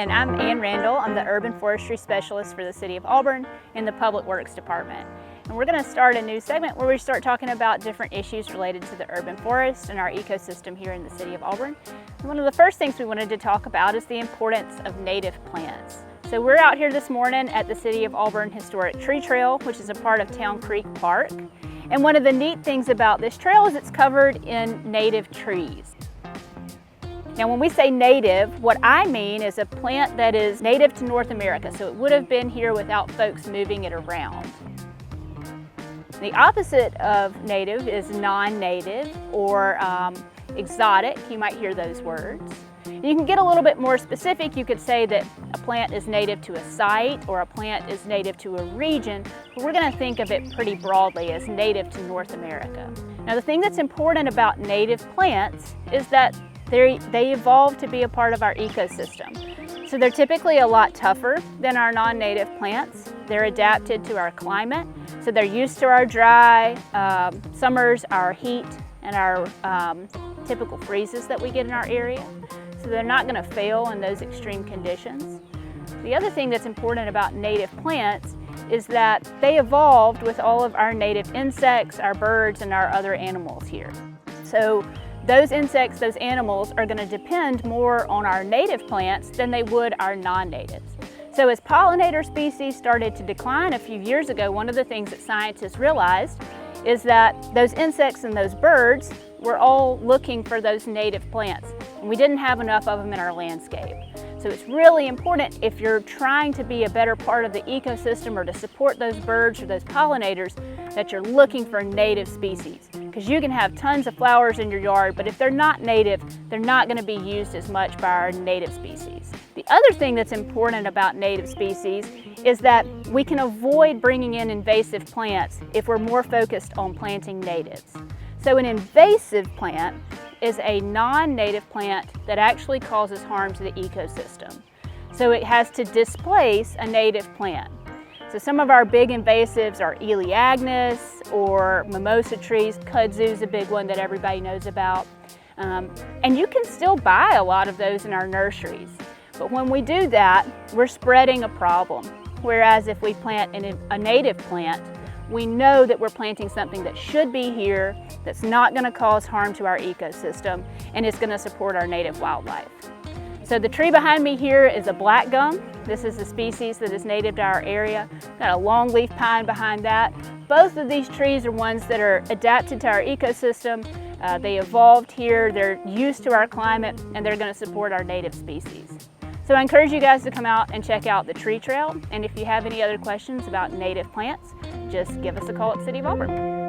morning, I'm Anne Randle. I'm the Urban Forestry Specialist for the City of Auburn in the Public Works Department. And we're going to start a new segment where we start talking about different issues related to the urban forest and our ecosystem here in the City of Auburn. And one of the first things we wanted to talk about is the importance of native plants. So we're out here this morning at the City of Auburn Historic Tree Trail, which is a part of Town Creek Park. And one of the neat things about this trail is it's covered in native trees. Now when we say native, what I mean is a plant that is native to North America, so it would have been here without folks moving it around. The opposite of native is non-native or exotic. You might hear those words. And you can get a little bit more specific. You could say that a plant is native to a site or a plant is native to a region, but we're going to think of it pretty broadly as native to North America. Now the thing that's important about native plants is that they evolve to be a part of our ecosystem. So they're typically a lot tougher than our non-native plants. They're adapted to our climate, so they're used to our dry summers, our heat, and our typical freezes that we get in our area. So they're not going to fail in those extreme conditions. The other thing that's important about native plants is that they evolved with all of our native insects, our birds, and our other animals here. So those insects, those animals are going to depend more on our native plants than they would our non-natives. So as pollinator species started to decline a few years ago, one of the things that scientists realized is that those insects and those birds were all looking for those native plants, and we didn't have enough of them in our landscape. So it's really important, if you're trying to be a better part of the ecosystem or to support those birds or those pollinators, that you're looking for native species. Because you can have tons of flowers in your yard, but if they're not native, they're not going to be used as much by our native species. The other thing that's important about native species is that we can avoid bringing in invasive plants if we're more focused on planting natives. So an invasive plant is a non-native plant that actually causes harm to the ecosystem. So it has to displace a native plant. So some of our big invasives are Elaeagnus or mimosa trees. Kudzu is a big one that everybody knows about. And you can still buy a lot of those in our nurseries. But when we do that, we're spreading a problem. Whereas if we plant a native plant, we know that we're planting something that should be here, that's not going to cause harm to our ecosystem, and it's going to support our native wildlife. So the tree behind me here is a black gum. This is a species that is native to our area. Got a longleaf pine behind that. Both of these trees are ones that are adapted to our ecosystem. They evolved here, they're used to our climate, and they're going to support our native species. So I encourage you guys to come out and check out the tree trail. And if you have any other questions about native plants, just give us a call at City of Auburn.